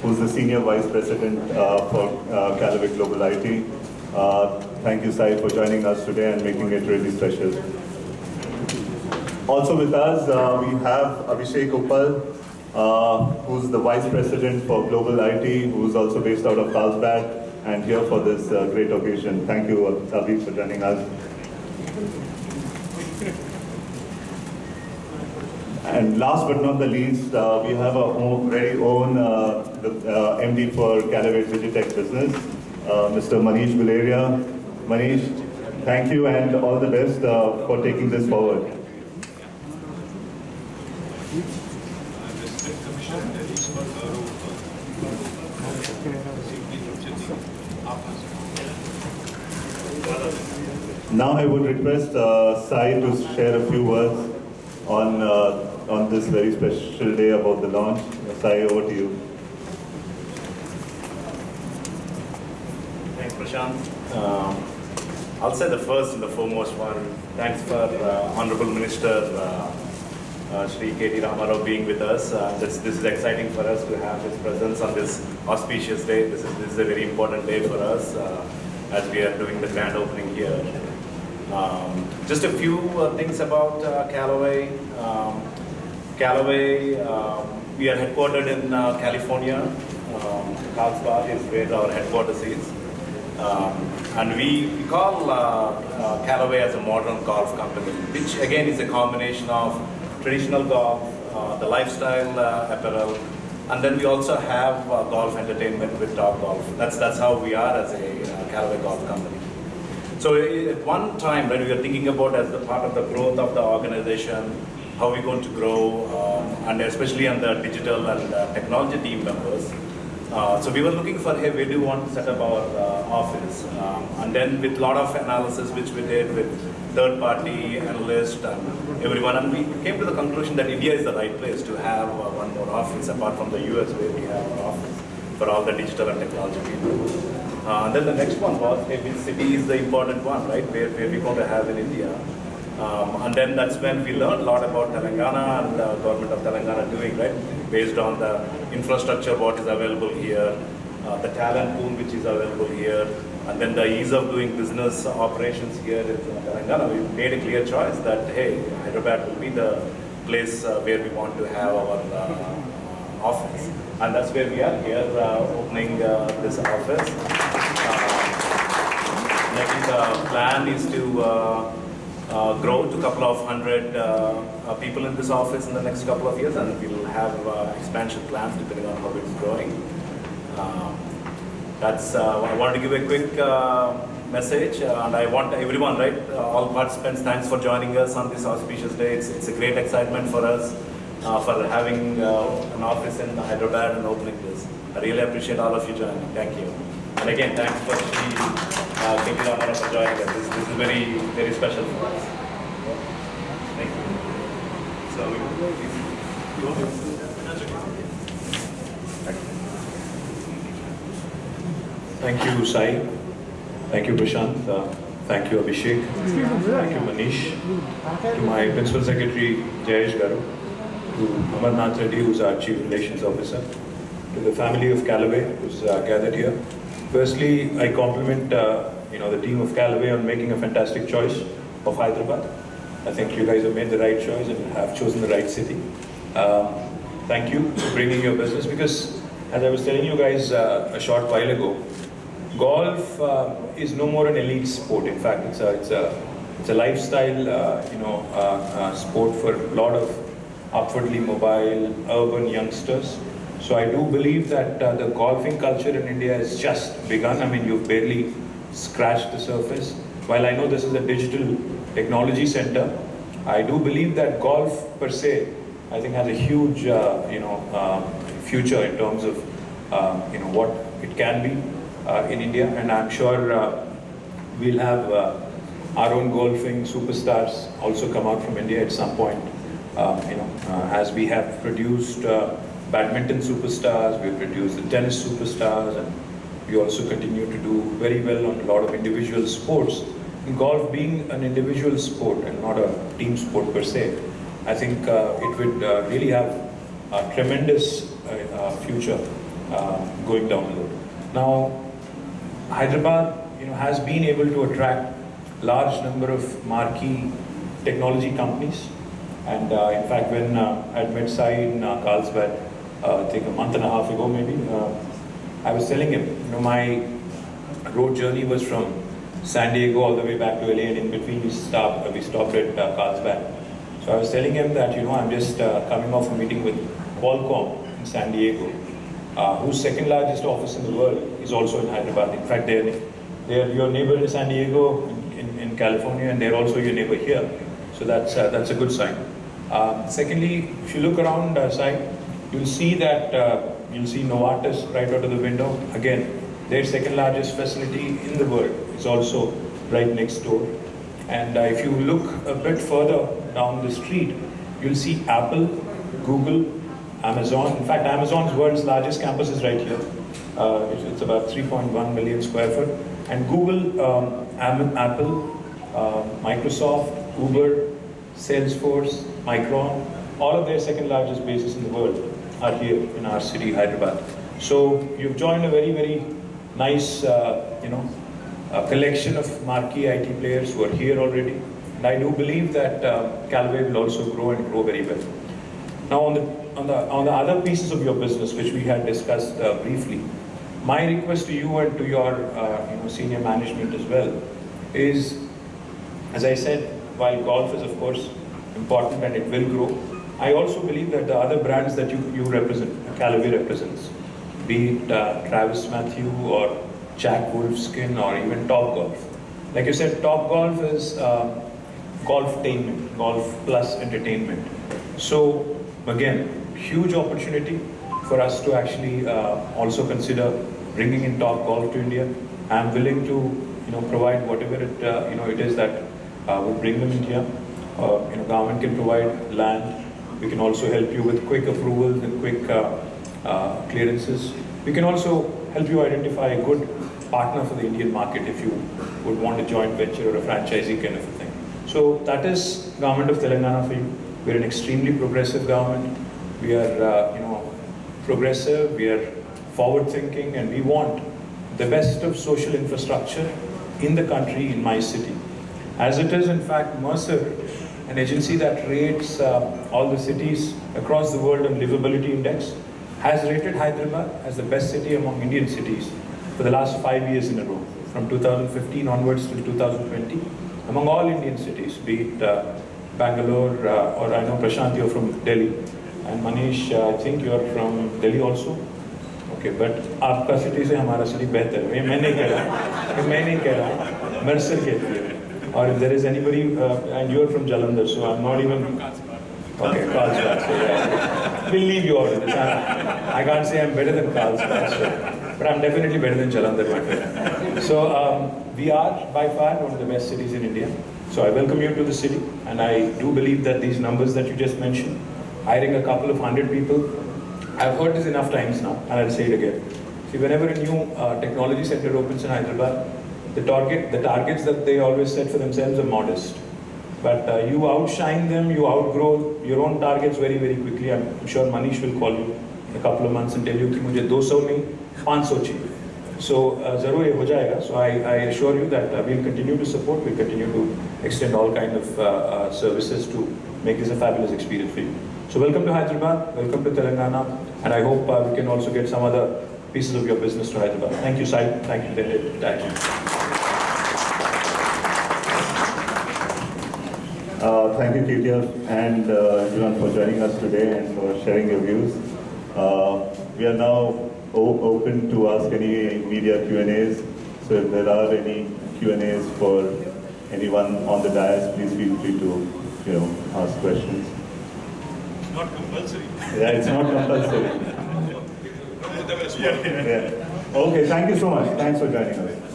who's the Senior Vice President for Callaway Global IT. Thank you, Sai, for joining us today and making it really special. Also with us, we have Abhishek Uppal, who's the Vice President for Global IT, who's also based out of Carlsbad and here for this great occasion. Thank you, Abhi, for joining us. And last but not the least, we have our very own MD for Callaway Digitech business, Mr. Manish Guleria. Manish, thank you and all the best for taking this forward. Now I would request Sai to share a few words on this very special day about the launch. Sai, over to you. Thanks, Prashant. I'll say the first and the foremost one. Thanks for Honorable Minister Shri K.T.Rama Rao being with us. This is exciting for us to have his presence on this auspicious day. This is a very important day for us as we are doing the grand opening here. Just a few things about Callaway. Callaway, we are headquartered in California. Carlsbad is where our headquarters is. And we call Callaway as a modern golf company, which again is a combination of traditional golf, the lifestyle apparel, and then we also have golf entertainment with Top Golf. That's how we are as a Callaway golf company. So at one time, when we were thinking about as the part of the growth of the organization, how we're going to grow, and especially on the digital and technology team members. So we were looking for, hey, where do we want to set up our office? And then with a lot of analysis which we did with third-party analysts and everyone, and we came to the conclusion that India is the right place to have one more office apart from the US where we have an office for all the digital and technology people. And then the next one was, hey, which city is the important one, right? Where we're going to have in India. And then that's when we learned a lot about Telangana and the government of Telangana doing, right? Based on the infrastructure, what is available here, the talent pool which is available here, and then the ease of doing business operations here in Telangana. We made a clear choice that, hey, Hyderabad will be the place where we want to have our office. And that's where we are here, opening this office. Next plan is to grow to a couple of hundred people in this office in the next couple of years, and we'll have expansion plans depending on how it's growing. I wanted to give a quick message, and I want everyone, right, all participants, thanks for joining us on this auspicious day. It's a great excitement for us for having an office in Hyderabad and opening this. I really appreciate all of you joining. Thank you. And again, thanks for K.T.Rama Rao for joining us. This is very, very special for us. Thank you. Thank you, Sai. Thank you, Prashant. Thank you, Abhishek. Thank you, Manish. To my Principal Secretary, Jayesh Garu. To Amarnath Reddy, who's our Chief Relations Officer. To the family of Callaway, who's gathered here. Firstly, I compliment the team of Callaway on making a fantastic choice of Hyderabad. I think you guys have made the right choice and have chosen the right city. Thank you for bringing your business, because as I was telling you guys a short while ago, golf is no more an elite sport. In fact, it's a lifestyle sport for a lot of upwardly mobile urban youngsters. So I do believe that the golfing culture in India has just begun. I mean, you've barely scratched the surface. While I know this is a digital technology center, I do believe that golf per se, I think, has a huge, future in terms of, what it can be in India. And I'm sure we'll have our own golfing superstars also come out from India at some point. As we have produced badminton superstars, we've produced the tennis superstars, and we also continue to do very well on a lot of individual sports. In golf being an individual sport and not a team sport per se, I think it would really have a tremendous future going down the road. Now, Hyderabad, has been able to attract large number of marquee technology companies. And in fact, when I met Sai in Carlsbad, I think a month and a half ago maybe, I was telling him, my road journey was from San Diego all the way back to LA, and in between we stopped at Carlsbad. So I was telling him that, I'm just coming off a meeting with Qualcomm in San Diego, whose second largest office in the world is also in Hyderabad. In fact, they're your neighbor in San Diego, in California, and they're also your neighbor here. So that's a good sign. Secondly, if you look around Sai, you'll see that you'll see Novartis right out of the window. Again, their second largest facility in the world is also right next door. And if you look a bit further down the street, you'll see Apple, Google, Amazon. In fact, Amazon's world's largest campus is right here. It's about 3.1 million square foot. And Google, Apple, Microsoft, Uber, Salesforce, Micron, all of their second largest bases in the world are here in our city, Hyderabad. So you've joined a very, very nice, a collection of marquee IT players who are here already. And I do believe that Callaway will also grow and grow very well. Now, on the other pieces of your business, which we had discussed briefly, my request to you and to your senior management as well is, as I said, while golf is of course important and it will grow, I also believe that the other brands that you represent, Callaway represents, be it Travis Mathew or Jack Wolfskin or even Top Golf. Like you said, Top Golf is golf-tainment, golf plus entertainment. So again, huge opportunity for us to actually also consider bringing in Top Golf to India. I'm willing to provide whatever it is that will bring them in here. Government can provide land. We can also help you with quick approvals and quick clearances. We can also help you identify a good partner for the Indian market if you would want a joint venture or a franchisee kind of a thing. So that is Government of Telangana for you. We're an extremely progressive government. We are progressive, we are forward thinking, and we want the best of social infrastructure in the country, in my city. As it is, in fact, Mercer, an agency that rates all the cities across the world on livability index, has rated Hyderabad as the best city among Indian cities for the last 5 years in a row, from 2015 onwards till 2020, among all Indian cities, be it Bangalore, or I know Prashant, you're from Delhi, and Manish, I think you're from Delhi also. Okay, but आपका city से हमारा city बेहतर है. मैं नहीं कह रहा, Mercer कहती है. Or if there is anybody, and you're from Jalandhar, so I'm not even. Okay, Carlsbad. So yeah, we'll leave you out of this. I can't say I'm better than Carlsbad, but I'm definitely better than Jalandhar, my friend. So we are by far one of the best cities in India. So I welcome you to the city, and I do believe that these numbers that you just mentioned, hiring a couple of 100 people, I've heard this enough times now, and I'll say it again. See, whenever a new technology center opens in Hyderabad, the targets that they always set for themselves are modest. But you outshine them, you outgrow your own targets very, very quickly. I'm sure Manish will call you in a couple of months and tell you कि मुझे 200 नहीं 500 चाहिए. So ज़रूर ये हो जाएगा. So I assure you that we'll continue to support, we'll continue to extend all kind of services to make this a fabulous experience for you. So welcome to Hyderabad, welcome to Telangana, and I hope we can also get some other pieces of your business to Hyderabad. Thank you, Sai. Thank you, Thank you. Thank you, K.T.R. and everyone for joining us today and for sharing your views. We are now open to ask any media Q&As. So if there are any Q&As for anyone on the dais, please feel free to ask questions. It's not compulsory. Yeah, it's not compulsory. Yeah. Yeah. Okay, thank you so much. Thanks for joining us.